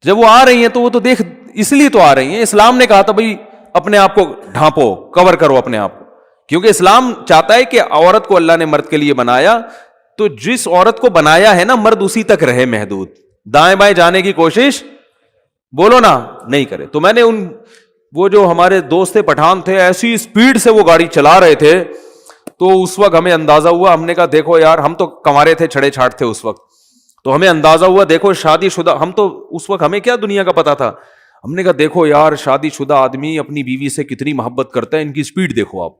جب وہ آ رہی ہیں تو وہ تو دیکھ اس لیے تو آ رہی ہیں. اسلام نے کہا تھا بھائی اپنے آپ کو ڈھانپو, کور کرو اپنے آپ کو, کیونکہ اسلام چاہتا ہے کہ عورت کو اللہ نے مرد کے لیے بنایا, تو جس عورت کو بنایا ہے نا مرد اسی تک رہے محدود, دائیں بائیں جانے کی کوشش بولو نا نہیں کرے. تو میں نے وہ جو ہمارے دوست پٹھان تھے ایسی اسپیڈ سے وہ گاڑی چلا رہے تھے, تو اس وقت ہمیں اندازہ ہوا, ہم نے کہا دیکھو یار, ہم تو کنوارے تھے, چھڑے چھاٹ تھے اس وقت, تو ہمیں اندازہ ہوا دیکھو شادی شدہ, ہم تو اس وقت ہمیں کیا دنیا کا پتا تھا, ہم نے کہا دیکھو یار شادی شدہ آدمی اپنی بیوی سے کتنی محبت کرتا ہے, ان کی اسپیڈ دیکھو آپ.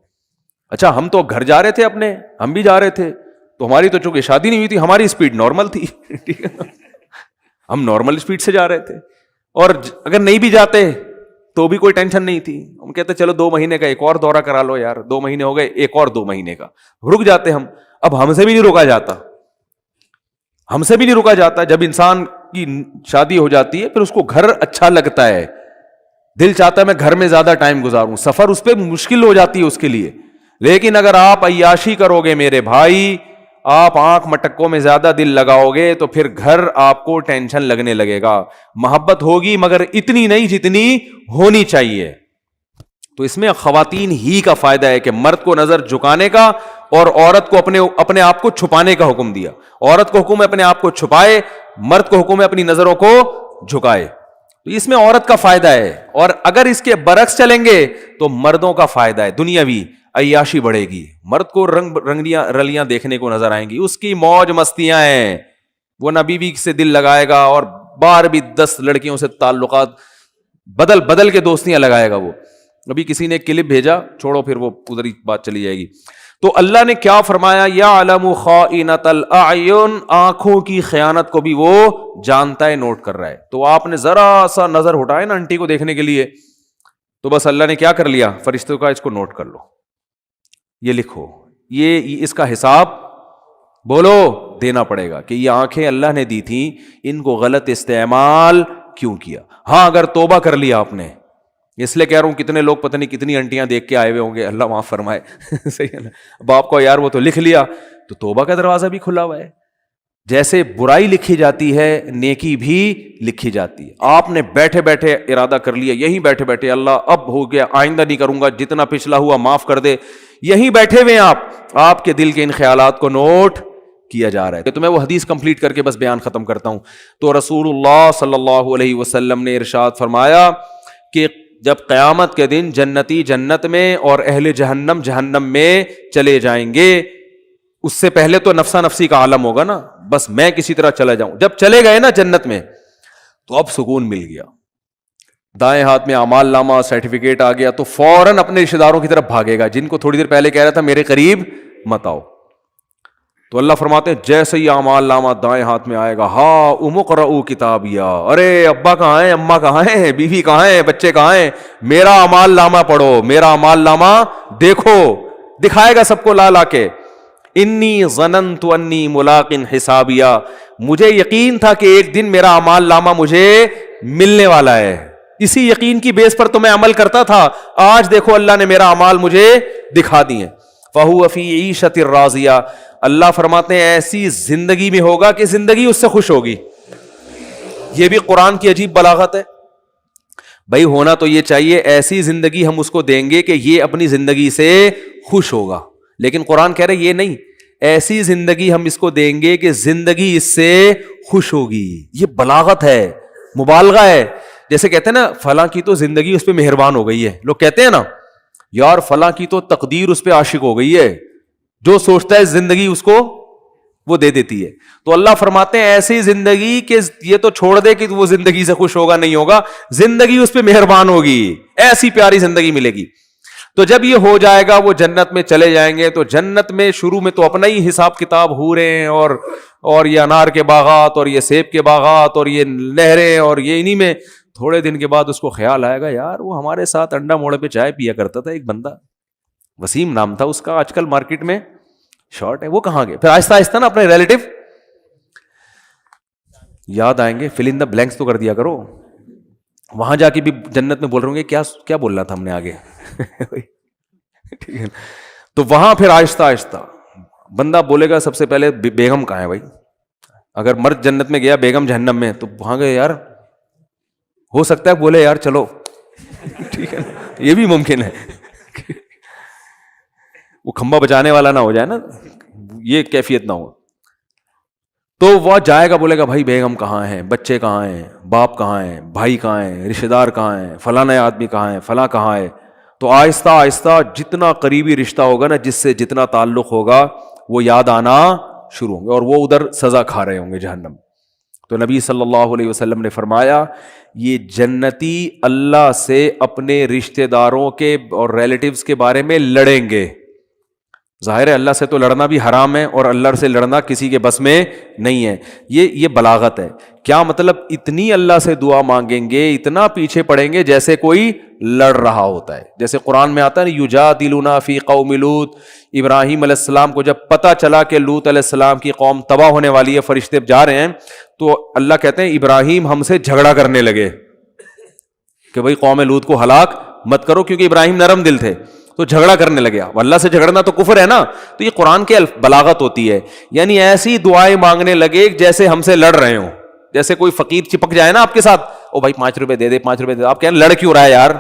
اچھا ہم تو گھر جا رہے تھے اپنے, ہم بھی جا رہے تھے, تو ہماری تو چونکہ شادی نہیں ہوئی تھی, ہماری اسپیڈ نارمل تھی, ٹھیک ہے, ہم نارمل اسپیڈ سے جا رہے تھے, اور اگر نہیں بھی جاتے تو بھی کوئی ٹینشن نہیں تھی. ہم کہتے چلو 2 مہینے کا ایک اور دورہ کرا لو یار, 2 مہینے ہو گئے, ایک اور 2 مہینے کا رک جاتے ہم. اب ہم سے بھی نہیں رکا جاتا, ہم سے بھی نہیں رکا جاتا. جب انسان کی شادی ہو جاتی ہے پھر اس کو گھر اچھا لگتا ہے, دل چاہتا ہے میں گھر میں زیادہ ٹائم گزاروں, سفر اس پہ مشکل ہو جاتی ہے اس کے لیے. لیکن اگر آپ عیاشی کرو گے میرے بھائی, آپ آنکھ مٹکوں میں زیادہ دل لگاؤ گے, تو پھر گھر آپ کو ٹینشن لگنے لگے گا. محبت ہوگی مگر اتنی نہیں جتنی ہونی چاہیے. تو اس میں خواتین ہی کا فائدہ ہے کہ مرد کو نظر جھکانے کا اور عورت کو اپنے آپ کو چھپانے کا حکم دیا. عورت کو حکم ہے اپنے آپ کو چھپائے, مرد کو حکم ہے اپنی نظروں کو جھکائے. تو اس میں عورت کا فائدہ ہے, اور اگر اس کے برعکس چلیں گے تو مردوں کا فائدہ ہے. دنیاوی عیاشی بڑھے گی, مرد کو رنگیاں رلیاں دیکھنے کو نظر آئیں گی, اس کی موج مستیاں ہیں, وہ نہ بیوی سے دل لگائے گا, اور بار بھی 10 لڑکیوں سے تعلقات بدل کے دوستیاں لگائے گا. وہ ابھی کسی نے کلپ بھیجا, چھوڑو پھر وہ ادھر ہی بات چلی جائے گی. تو اللہ نے کیا فرمایا, یعلم خائنۃ الاعین, آنکھوں کی خیانت کو بھی وہ جانتا ہے, نوٹ کر رہا ہے. تو آپ نے ذرا سا نظر ہٹائے نا انٹی کو دیکھنے کے لیے, تو بس اللہ نے کیا کر لیا, فرشتوں کا اس کو نوٹ کر لو, یہ لکھو, یہ اس کا حساب بولو دینا پڑے گا کہ یہ آنکھیں اللہ نے دی تھیں, ان کو غلط استعمال کیوں کیا. ہاں اگر توبہ کر لیا آپ نے, اس لیے کہہ رہا ہوں کتنے لوگ پتہ نہیں کتنی انٹیاں دیکھ کے آئے ہوئے ہوں گے, اللہ معاف فرمائے, صحیح ہے نا. اب آپ کو یار وہ تو لکھ لیا, تو توبہ کا دروازہ بھی کھلا ہوا ہے. جیسے برائی لکھی جاتی ہے نیکی بھی لکھی جاتی ہے. آپ نے بیٹھے بیٹھے ارادہ کر لیا, یہیں بیٹھے بیٹھے اللہ اب ہو گیا, آئندہ نہیں کروں گا, جتنا پچھلا ہوا معاف کر دے, یہیں بیٹھے ہوئے آپ کے دل کے ان خیالات کو نوٹ کیا جا رہا ہے. تو میں وہ حدیث کمپلیٹ کر کے بس بیان ختم کرتا ہوں. تو رسول اللہ صلی اللہ علیہ وسلم نے ارشاد فرمایا کہ جب قیامت کے دن جنتی جنت میں اور اہل جہنم جہنم میں چلے جائیں گے, اس سے پہلے تو نفسا نفسی کا عالم ہوگا نا, بس میں کسی طرح چلا جاؤں. جب چلے گئے نا جنت میں تو اب سکون مل گیا, دائیں ہاتھ میں اعمال نامہ سرٹیفکیٹ آ گیا, تو فوراً اپنے رشتے داروں کی طرف بھاگے گا جن کو تھوڑی دیر پہلے کہہ رہا تھا میرے قریب مت آؤ. تو اللہ فرماتے ہیں جیسے ہی اعمال نامہ دائیں ہاتھ میں آئے گا, ہاں اقرؤوا کتابیا, ارے ابا کہاں ہیں, اماں کہاں ہیں, بیوی کہاں ہیں, بچے کہاں ہیں, میرا اعمال نامہ پڑھو, میرا اعمال نامہ دیکھو. دکھائے گا سب کو لا لا کے, انی ظننت انی ملاق حسابیا, مجھے یقین تھا کہ ایک دن میرا اعمال نامہ مجھے ملنے والا ہے, اسی یقین کی بیس پر تو میں عمل کرتا تھا, آج دیکھو اللہ نے میرا اعمال مجھے دکھا دیے. فہو فی عیشۃ راضیہ, اللہ فرماتے ہیں ایسی زندگی میں ہوگا کہ زندگی اس سے خوش ہوگی. یہ بھی قرآن کی عجیب بلاغت ہے. بھائی ہونا تو یہ چاہیے ایسی زندگی ہم اس کو دیں گے کہ یہ اپنی زندگی سے خوش ہوگا, لیکن قرآن کہہ رہے یہ نہیں, ایسی زندگی ہم اس کو دیں گے کہ زندگی اس سے خوش ہوگی. یہ بلاغت ہے, مبالغہ ہے. جیسے کہتے ہیں نا فلاں کی تو زندگی اس پہ مہربان ہو گئی ہے, لوگ کہتے ہیں نا یار فلاں کی تو تقدیر اس پہ عاشق ہو گئی ہے, جو سوچتا ہے زندگی اس کو وہ دے دیتی ہے. تو اللہ فرماتے ہیں ایسی زندگی کہ یہ تو چھوڑ دے کہ وہ زندگی سے خوش ہوگا, نہیں ہوگا, زندگی اس پہ مہربان ہوگی, ایسی پیاری زندگی ملے گی. تو جب یہ ہو جائے گا وہ جنت میں چلے جائیں گے, تو جنت میں شروع میں تو اپنا ہی حساب کتاب ہو رہے ہیں, اور یہ انار کے باغات, اور یہ سیب کے باغات, اور یہ نہریں, اور یہ انہی میں. تھوڑے دن کے بعد اس کو خیال آئے گا یار وہ ہمارے ساتھ انڈا موڑے پہ چائے پیا کرتا تھا ایک بندہ, وسیم نام تھا اس کا, آج کل مارکیٹ میں شارٹ ہے, وہ کہاں گئے. پھر آہستہ آہستہ نا اپنے ریلیٹو یاد آئیں گے, فل ان دا بلینکس تو کر دیا کرو. وہاں جا کے بھی جنت میں بول رہے ہوں گے کیا بول رہا تھا ہم نے آگے. ٹھیک ہے, تو وہاں پھر آہستہ آہستہ بندہ بولے گا سب سے پہلے بیگم کہاں ہے بھائی. اگر مرد جنت میں گیا بیگم جہنم میں, تو وہاں گئے یار ہو سکتا ہے بولے یار چلو, ٹھیک ہے, یہ بھی ممکن ہے. وہ کھمبا بچانے والا نہ ہو جائے نا, یہ کیفیت نہ ہو. تو وہ جائے گا بولے گا بھائی بیگم کہاں ہیں, بچے کہاں ہیں, باپ کہاں ہیں, بھائی کہاں ہیں, رشتے دار کہاں ہیں, فلاں آدمی کہاں ہے, فلاں کہاں ہے. تو آہستہ آہستہ جتنا قریبی رشتہ ہوگا نا, جس سے جتنا تعلق ہوگا, وہ یاد آنا شروع ہوں گے, اور وہ ادھر سزا کھا رہے ہوں گے جہنم. تو نبی صلی اللہ علیہ وسلم نے فرمایا یہ جنتی اللہ سے اپنے رشتہ داروں کے اور ریلیٹیوز کے بارے میں لڑیں گے. ظاہر ہے اللہ سے تو لڑنا بھی حرام ہے, اور اللہ سے لڑنا کسی کے بس میں نہیں ہے. یہ بلاغت ہے. کیا مطلب, اتنی اللہ سے دعا مانگیں گے, اتنا پیچھے پڑیں گے جیسے کوئی لڑ رہا ہوتا ہے. جیسے قرآن میں آتا ہے یجادلون فی قوم لوط, ابراہیم علیہ السلام کو جب پتہ چلا کہ لوط علیہ السلام کی قوم تباہ ہونے والی ہے, فرشتے جا رہے ہیں, تو اللہ کہتے ہیں ابراہیم ہم سے جھگڑا کرنے لگے کہ بھائی قوم لوط کو ہلاک مت کرو, کیونکہ ابراہیم نرم دل تھے, تو جھگڑا کرنے لگے. اللہ سے جھگڑنا تو کفر ہے نا. تو یہ قرآن کے بلاغت ہوتی ہے, یعنی ایسی دعائیں مانگنے لگے جیسے ہم سے لڑ رہے ہوں. جیسے کوئی فقیر چپک جائے نا آپ کے ساتھ, او بھائی 5 روپے دے دے, 5 روپے دے دے, آپ کہیں لڑ کیوں رہا ہے یار,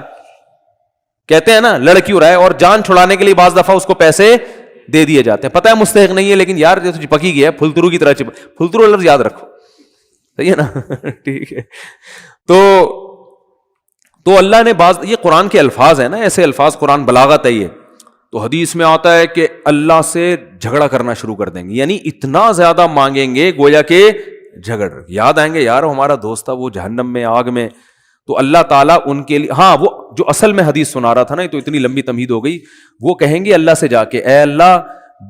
کہتے ہیں نا لڑ کیوں رہا ہے, اور جان چھڑانے کے لیے بعض دفعہ اس کو پیسے دے دیے جاتے ہیں, پتہ ہے مستحق نہیں ہے, لیکن یار جیسے چپک ہی گیا, پھلترو کی طرح پھلترو لفظ یاد رکھو, صحیح ہے نا. ٹھیک ہے, تو اللہ نے یہ قرآن کے الفاظ ہیں نا, ایسے الفاظ, قرآن بلاغت ہے یہ. تو حدیث میں آتا ہے کہ اللہ سے جھگڑا کرنا شروع کر دیں گے, یعنی اتنا زیادہ مانگیں گے گویا کہ جھگڑ. یاد آئیں گے یار ہمارا دوست تھا وہ جہنم میں, آگ میں, تو اللہ تعالیٰ ان کے لیے, ہاں وہ جو اصل میں حدیث سنا رہا تھا نا, تو اتنی لمبی تمہید ہو گئی, وہ کہیں گے اللہ سے جا کے اے اللہ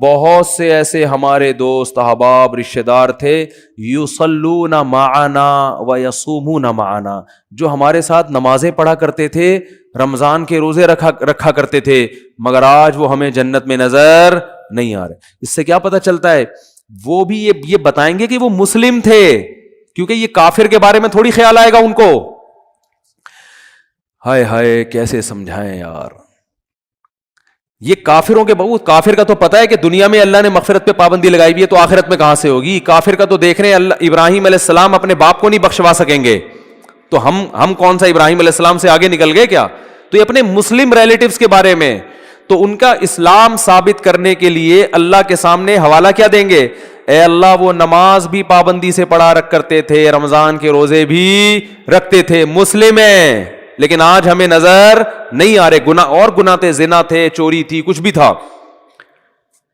بہت سے ایسے ہمارے دوست احباب رشتے دار تھے, یصلون معنا ویصومون معنا, جو ہمارے ساتھ نمازیں پڑھا کرتے تھے, رمضان کے روزے رکھا کرتے تھے, مگر آج وہ ہمیں جنت میں نظر نہیں آ رہے. اس سے کیا پتہ چلتا ہے, وہ بھی یہ بتائیں گے کہ وہ مسلم تھے, کیونکہ یہ کافر کے بارے میں تھوڑی خیال آئے گا ان کو. ہائے ہائے کیسے سمجھائیں یار, یہ کافروں کے بہت, کافر کا تو پتہ ہے کہ دنیا میں اللہ نے مغفرت پہ پابندی لگائی ہوئی ہے, تو آخرت میں کہاں سے ہوگی. کافر کا تو دیکھ رہے ہیں اللہ ابراہیم علیہ السلام اپنے باپ کو نہیں بخشوا سکیں گے, تو ہم کون سا ابراہیم علیہ السلام سے آگے نکل گئے کیا. تو یہ اپنے مسلم ریلیٹیوز کے بارے میں, تو ان کا اسلام ثابت کرنے کے لیے اللہ کے سامنے حوالہ کیا دیں گے, اے اللہ وہ نماز بھی پابندی سے پڑھا رکھ کرتے تھے, رمضان کے روزے بھی رکھتے تھے, مسلم ہیں, لیکن آج ہمیں نظر نہیں آ رہے. گناہ اور گناہ تھے, زنا تھے, چوری تھی, کچھ بھی تھا.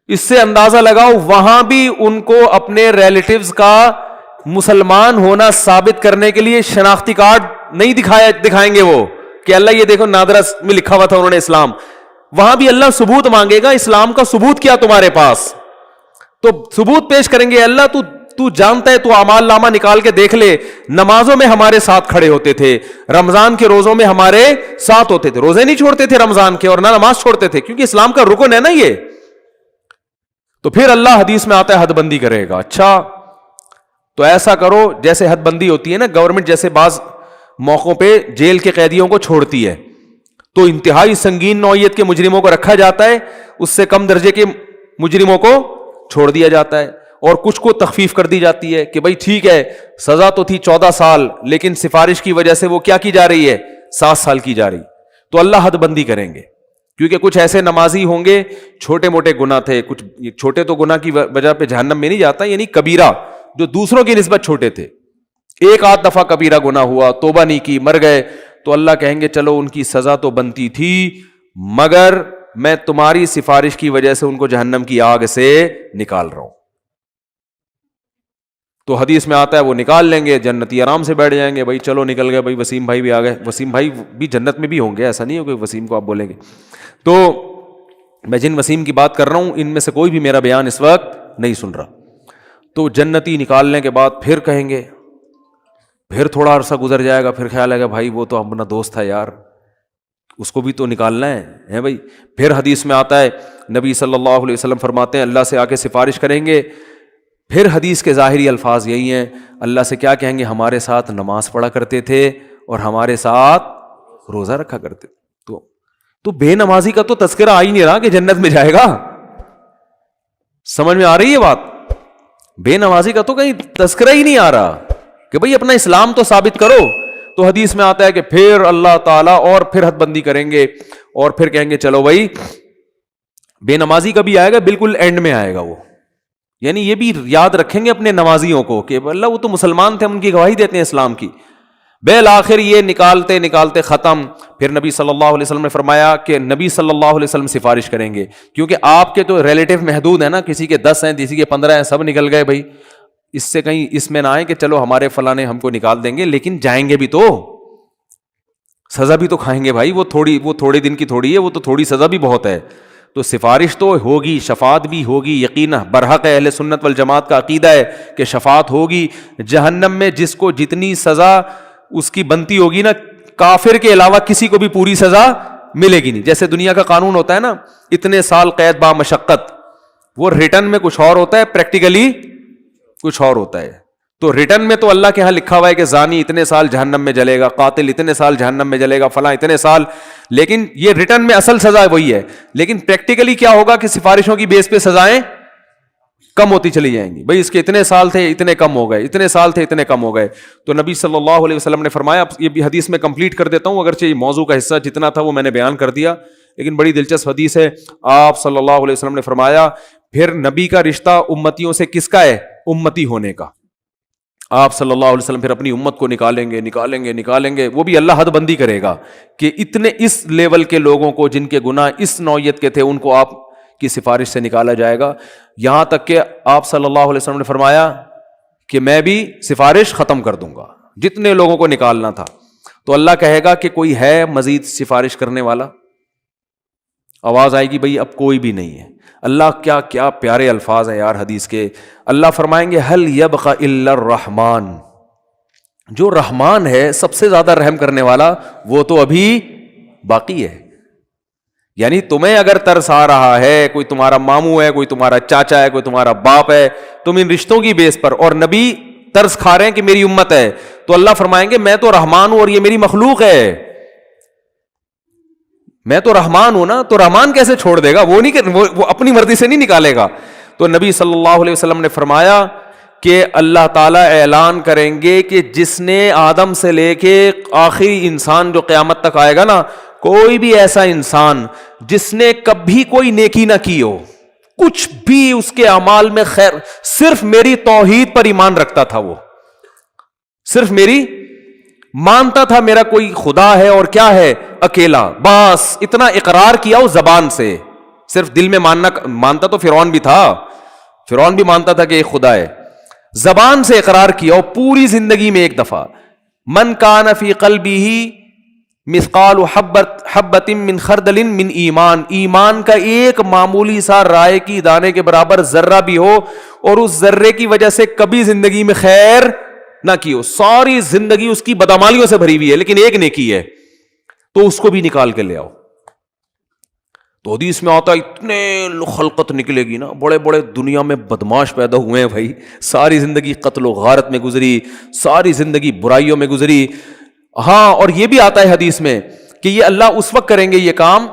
اس سے اندازہ لگاؤ وہاں بھی ان کو اپنے ریلیٹیوز کا مسلمان ہونا ثابت کرنے کے لیے شناختی کارڈ نہیں دکھائیں گے وہ کہ اللہ یہ دیکھو نادرا میں لکھا ہوا تھا انہوں نے اسلام. وہاں بھی اللہ ثبوت مانگے گا, اسلام کا ثبوت کیا تمہارے پاس, تو ثبوت پیش کریں گے. اللہ تو جانتا ہے, تو اعمال نامہ نکال کے دیکھ لے, نمازوں میں ہمارے ساتھ کھڑے ہوتے تھے, رمضان کے روزوں میں ہمارے ساتھ ہوتے تھے, روزے نہیں چھوڑتے تھے رمضان کے, اور نہ نماز چھوڑتے تھے, کیونکہ اسلام کا رکن ہے نا یہ. تو پھر اللہ حدیث میں آتا ہے حد بندی کرے گا. اچھا تو ایسا کرو جیسے حد بندی ہوتی ہے نا, گورنمنٹ جیسے بعض موقعوں پہ جیل کے قیدیوں کو چھوڑتی ہے, تو انتہائی سنگین نوعیت کے مجرموں کو رکھا جاتا ہے, اس سے کم درجے کے مجرموں کو چھوڑ دیا جاتا ہے, اور کچھ کو تخفیف کر دی جاتی ہے کہ بھائی ٹھیک ہے سزا تو تھی 14 سال, لیکن سفارش کی وجہ سے وہ کیا کی جا رہی ہے, 7 سال کی جا رہی. تو اللہ حد بندی کریں گے, کیونکہ کچھ ایسے نمازی ہوں گے چھوٹے موٹے گناہ تھے, کچھ چھوٹے تو گناہ کی وجہ پہ جہنم میں نہیں جاتا, یعنی کبیرہ جو دوسروں کی نسبت چھوٹے تھے, ایک آدھ دفعہ کبیرہ گناہ ہوا, توبہ نہیں کی, مر گئے, تو اللہ کہیں گے چلو ان کی سزا تو بنتی تھی, مگر میں تمہاری سفارش کی وجہ سے ان کو جہنم کی آگ سے نکال رہا ہوں. تو حدیث میں آتا ہے وہ نکال لیں گے, جنتی آرام سے بیٹھ جائیں گے, بھائی چلو نکل گئے, بھائی وسیم بھائی بھی آ گئے. وسیم بھائی بھی جنت میں بھی ہوں گے, ایسا نہیں ہو کہ وسیم کو آپ بولیں گے. تو میں جن وسیم کی بات کر رہا ہوں ان میں سے کوئی بھی میرا بیان اس وقت نہیں سن رہا. تو جنتی نکالنے کے بعد پھر کہیں گے, پھر تھوڑا عرصہ گزر جائے گا, پھر خیال آئے گا بھائی وہ تو اپنا دوست تھا یار, اس کو بھی تو نکالنا ہے بھائی. پھر حدیث میں آتا ہے نبی صلی اللہ علیہ وسلم فرماتے ہیں اللہ سے آ کے سفارش کریں گے. پھر حدیث کے ظاہری الفاظ یہی ہیں, اللہ سے کیا کہیں گے, ہمارے ساتھ نماز پڑھا کرتے تھے اور ہمارے ساتھ روزہ رکھا کرتے. تو بے نمازی کا تو تذکرہ آ ہی نہیں رہا کہ جنت میں جائے گا. سمجھ میں آ رہی ہے بات؟ بے نمازی کا تو کہیں تذکرہ ہی نہیں آ رہا کہ بھئی اپنا اسلام تو ثابت کرو. تو حدیث میں آتا ہے کہ پھر اللہ تعالیٰ اور پھر حد بندی کریں گے, اور پھر کہیں گے چلو بھائی بے نمازی کا بھی آئے گا, بالکل اینڈ میں آئے گا وہ. یعنی یہ بھی یاد رکھیں گے اپنے نمازیوں کو کہ اللہ وہ تو مسلمان تھے, ہم ان کی گواہی دیتے ہیں اسلام کی. بالآخر یہ نکالتے نکالتے ختم. پھر نبی صلی اللہ علیہ وسلم نے فرمایا کہ نبی صلی اللہ علیہ وسلم سفارش کریں گے, کیونکہ آپ کے تو ریلیٹیو محدود ہیں نا, کسی کے 10 ہیں, کسی کے 15 ہیں, سب نکل گئے بھائی. اس سے کہیں اس میں نہ آئے کہ چلو ہمارے فلاں نے ہم کو نکال دیں گے, لیکن جائیں گے بھی تو, سزا بھی تو کھائیں گے بھائی. وہ تھوڑے دن کی تھوڑی ہے, وہ تو تھوڑی سزا بھی بہت ہے. تو سفارش تو ہوگی, شفاعت بھی ہوگی, یقینا برحق اہل سنت والجماعت کا عقیدہ ہے کہ شفاعت ہوگی. جہنم میں جس کو جتنی سزا اس کی بنتی ہوگی نا, کافر کے علاوہ کسی کو بھی پوری سزا ملے گی نہیں. جیسے دنیا کا قانون ہوتا ہے نا, اتنے سال قید با مشقت, وہ ریٹرن میں کچھ اور ہوتا ہے, پریکٹیکلی کچھ اور ہوتا ہے. تو ریٹرن میں تو اللہ کے ہاں لکھا ہوا ہے کہ زانی اتنے سال جہنم میں جلے گا, قاتل اتنے سال جہنم میں جلے گا, فلاں اتنے سال, لیکن یہ ریٹرن میں اصل سزا وہی ہے. لیکن پریکٹیکلی کیا ہوگا کہ سفارشوں کی بیس پہ سزائیں کم ہوتی چلی جائیں گی. بھئی اس کے اتنے سال تھے, اتنے کم ہو گئے, اتنے سال تھے, اتنے کم ہو گئے. تو نبی صلی اللہ علیہ وسلم نے فرمایا, یہ بھی حدیث میں کمپلیٹ کر دیتا ہوں, اگرچہ یہ موضوع کا حصہ جتنا تھا وہ میں نے بیان کر دیا, لیکن بڑی دلچسپ حدیث ہے. آپ صلی اللہ علیہ وسلم نے فرمایا پھر نبی کا رشتہ امتیوں سے کس کا ہے, امتی ہونے کا. آپ صلی اللہ علیہ وسلم پھر اپنی امت کو نکالیں گے, وہ بھی اللہ حد بندی کرے گا کہ اتنے اس لیول کے لوگوں کو جن کے گناہ اس نوعیت کے تھے ان کو آپ کی سفارش سے نکالا جائے گا. یہاں تک کہ آپ صلی اللہ علیہ وسلم نے فرمایا کہ میں بھی سفارش ختم کر دوں گا, جتنے لوگوں کو نکالنا تھا. تو اللہ کہے گا کہ کوئی ہے مزید سفارش کرنے والا؟ آواز آئے گی بھئی اب کوئی بھی نہیں ہے. اللہ کیا کیا پیارے الفاظ ہیں یار حدیث کے. اللہ فرمائیں گے هل يبقى الا الرحمن, جو رحمان ہے سب سے زیادہ رحم کرنے والا وہ تو ابھی باقی ہے. یعنی تمہیں اگر ترس آ رہا ہے, کوئی تمہارا ماموں ہے, کوئی تمہارا چاچا ہے, کوئی تمہارا باپ ہے, تم ان رشتوں کی بیس پر, اور نبی ترس کھا رہے ہیں کہ میری امت ہے, تو اللہ فرمائیں گے میں تو رحمان ہوں اور یہ میری مخلوق ہے. میں تو رحمان ہوں نا, تو رحمان کیسے چھوڑ دے گا؟ وہ اپنی مرضی سے نہیں نکالے گا. تو نبی صلی اللہ علیہ وسلم نے فرمایا کہ اللہ تعالیٰ اعلان کریں گے کہ جس نے آدم سے لے کے آخری انسان جو قیامت تک آئے گا نا, کوئی بھی ایسا انسان جس نے کبھی کوئی نیکی نہ کی ہو, کچھ بھی اس کے اعمال میں خیر, صرف میری توحید پر ایمان رکھتا تھا, وہ صرف میری مانتا تھا میرا کوئی خدا ہے اور کیا ہے, اکیلا, بس اتنا اقرار کیا اس زبان سے, صرف دل میں مانتا تو فرعون بھی تھا, فرعون بھی مانتا تھا کہ ایک خدا ہے, زبان سے اقرار کیا, اور پوری زندگی میں ایک دفعہ من کان فی قلبہ مثقال حبۃ من خردل من ایمان, ایمان کا ایک معمولی سا رائے کی دانے کے برابر ذرہ بھی ہو اور اس ذرے کی وجہ سے کبھی زندگی میں خیر نہ کی ہو, ساری زندگی اس کی بدعمالیوں سے بھری ہوئی ہے لیکن ایک نیکی ہے, تو اس کو بھی نکال کے لے آؤ. تو حدیث میں آتا اتنے خلقت نکلے گی نا, بڑے بڑے دنیا میں بدماش پیدا ہوئے ہیں بھائی, ساری زندگی قتل و غارت میں گزری, ساری زندگی برائیوں میں گزری. ہاں, اور یہ بھی آتا ہے حدیث میں کہ یہ اللہ اس وقت کریں گے یہ کام,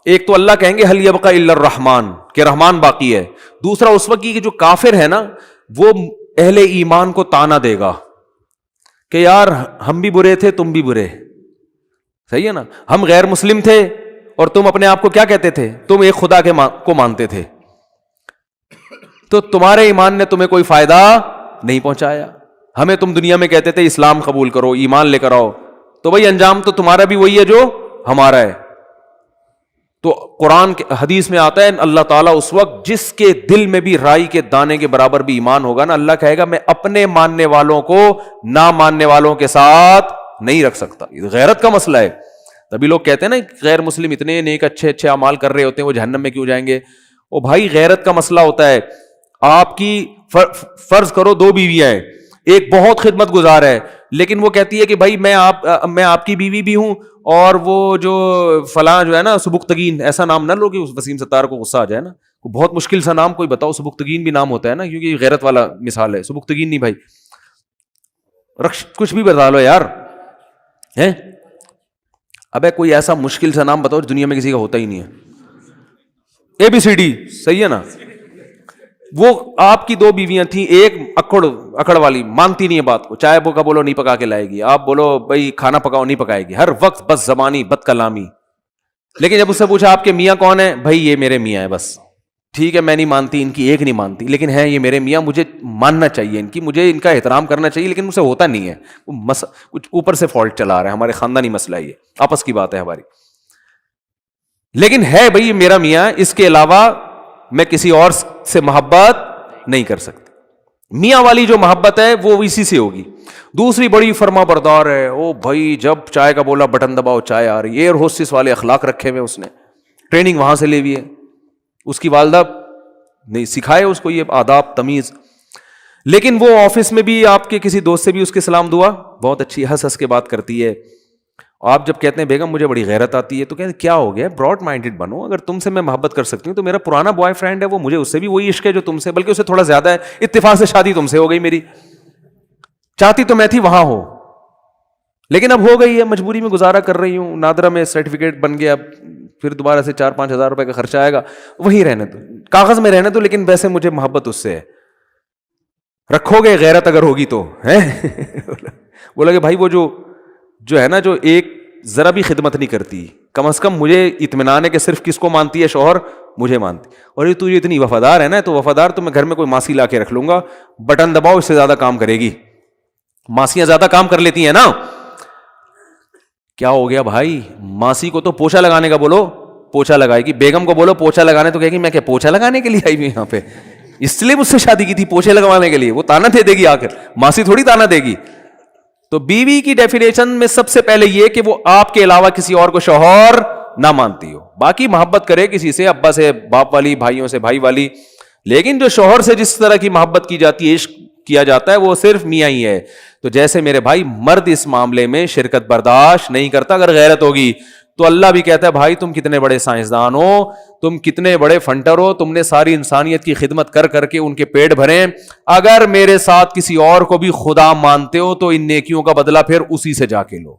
ایک تو اللہ کہیں گے حل یبقى الا الرحمن, کہ رحمان باقی ہے, دوسرا اس وقت کی جو کافر ہے نا وہ اہل ایمان کو تانا دے گا کہ یار ہم بھی برے تھے تم بھی برے, صحیح ہے نا, ہم غیر مسلم تھے اور تم اپنے آپ کو کیا کہتے تھے, تم ایک خدا کو مانتے تھے, تو تمہارے ایمان نے تمہیں کوئی فائدہ نہیں پہنچایا, ہمیں تم دنیا میں کہتے تھے اسلام قبول کرو, ایمان لے کر آؤ, تو بھائی انجام تو تمہارا بھی وہی ہے جو ہمارا ہے. تو قرآن کے حدیث میں آتا ہے اللہ تعالیٰ اس وقت جس کے دل میں بھی رائی کے دانے کے برابر بھی ایمان ہوگا نا, اللہ کہے گا میں اپنے ماننے والوں کو نہ ماننے والوں کے ساتھ نہیں رکھ سکتا. یہ غیرت کا مسئلہ ہے. تبھی لوگ کہتے ہیں نا غیر مسلم اتنے نیک اچھے اچھے اعمال کر رہے ہوتے ہیں, وہ جہنم میں کیوں جائیں گے؟ او بھائی غیرت کا مسئلہ ہوتا ہے. آپ کی فرض کرو 2 بیویاں ہیں, ایک بہت خدمت گزار ہے لیکن وہ کہتی ہے کہ بھائی میں آپ کی بیوی بھی ہوں اور وہ جو فلاں جو ہے نا سبکتگین, ایسا نام نہ لو کہ وسیم ستار کو غصہ آ جائے نا, بہت مشکل سا نام کوئی بتاؤ, سبکتگین بھی نام ہوتا ہے نا کیونکہ غیرت والا مثال ہے, سبکتگین نہیں بھائی, کچھ بھی بتا لو یار ہیں. ابے کوئی ایسا مشکل سا نام بتاؤ دنیا میں کسی کا ہوتا ہی نہیں ہے, ABCD, صحیح ہے نا. وہ آپ کی 2 بیویاں تھیں, ایک اکڑ والی مانتی نہیں ہے بات کو, چائے کا بولو نہیں پکا کے لائے گی, آپ بولو بھائی کھانا پکاؤ نہیں پکائے گی, ہر وقت بس زبانی بد کلامی. لیکن جب اس سے پوچھا آپ کے میاں کون ہے, بھائی یہ میرے میاں ہے بس, ٹھیک ہے میں نہیں مانتی, ان کی ایک نہیں مانتی, لیکن ہے یہ میرے میاں, مجھے ماننا چاہیے ان کی, مجھے ان کا احترام کرنا چاہیے, لیکن مجھ سے ہوتا نہیں ہے, کچھ اوپر سے فالٹ چلا رہا ہے, ہمارے خاندانی مسئلہ یہ آپس کی بات ہے ہماری, لیکن ہے بھائی یہ میرا میاں, اس کے علاوہ میں کسی اور سے محبت نہیں کر سکتی. میاں والی جو محبت ہے وہ اسی سے ہوگی. دوسری بڑی فرما بردار ہے, او بھائی جب چائے کا بولا بٹن دباؤ چائے آ رہی ہے, ایئر ہوسٹس والے اخلاق رکھے ہوئے, اس نے ٹریننگ وہاں سے لی ہوئی ہے, اس کی والدہ نہیں سکھائے اس کو یہ آداب تمیز. لیکن وہ آفس میں بھی آپ کے کسی دوست سے بھی اس کے سلام دعا بہت اچھی ہنس ہنس کے بات کرتی ہے. آپ جب کہتے ہیں بیگم مجھے بڑی غیرت آتی ہے, تو کہتے ہیں کیا ہو گیا, براڈ مائنڈڈ بنو, اگر تم سے میں محبت کر سکتی ہوں تو میرا پرانا بوائے فرینڈ ہے وہ, مجھے اس سے بھی وہی عشق ہے جو تم سے, بلکہ اسے تھوڑا زیادہ ہے, اتفاق سے شادی تم سے ہو گئی میری, چاہتی تو میں تھی وہاں ہو لیکن اب ہو گئی ہے, مجبوری میں گزارا کر رہی ہوں, نادرا میں سرٹیفکیٹ بن گیا, اب پھر دوبارہ سے 4-5 ہزار روپے کا خرچہ آئے گا, وہیں رہنے تو, کاغذ میں رہنے تو, لیکن ویسے مجھے محبت اس سے ہے. رکھو گے غیرت اگر ہوگی تو ہے. بولا کہ بھائی وہ جو ہے نا جو ایک ذرا بھی خدمت نہیں کرتی, کم از کم مجھے اطمینان ہے کہ صرف کس کو مانتی ہے, شوہر مجھے مانتی, اور یہ تو اتنی وفادار ہے نا, تو وفادار تو میں گھر میں کوئی ماسی لا کے رکھ لوں گا, بٹن دباؤ اس سے زیادہ کام کرے گی. ماسیاں زیادہ کام کر لیتی ہیں نا. کیا ہو گیا بھائی, ماسی کو تو پوچھا لگانے کا بولو پوچھا لگائے گی, بیگم کو بولو پوچھا لگانے, تو کہے گی میں کیا پوچھا لگانے کے لیے آئی ہوئی یہاں پہ, اس لیے مجھ سے شادی کی تھی پوچھے لگوانے کے لیے. وہ تانا دے گی آخر, ماسی تھوڑی تانا دے گی. تو بیوی کی ڈیفینیشن میں سب سے پہلے یہ کہ وہ آپ کے علاوہ کسی اور کو شوہر نہ مانتی ہو, باقی محبت کرے کسی سے, ابا سے باپ والی, بھائیوں سے بھائی والی, لیکن جو شوہر سے جس طرح کی محبت کی جاتی ہے, عشق کیا جاتا ہے, وہ صرف میاں ہی ہے. تو جیسے میرے بھائی مرد اس معاملے میں شرکت برداشت نہیں کرتا اگر غیرت ہوگی, تو اللہ بھی کہتا ہے بھائی تم کتنے بڑے سائنسدان ہو, تم کتنے بڑے فنٹر ہو, تم نے ساری انسانیت کی خدمت کر کر کے ان کے پیٹ بھرے, اگر میرے ساتھ کسی اور کو بھی خدا مانتے ہو تو ان نیکیوں کا بدلہ پھر اسی سے جا کے لو.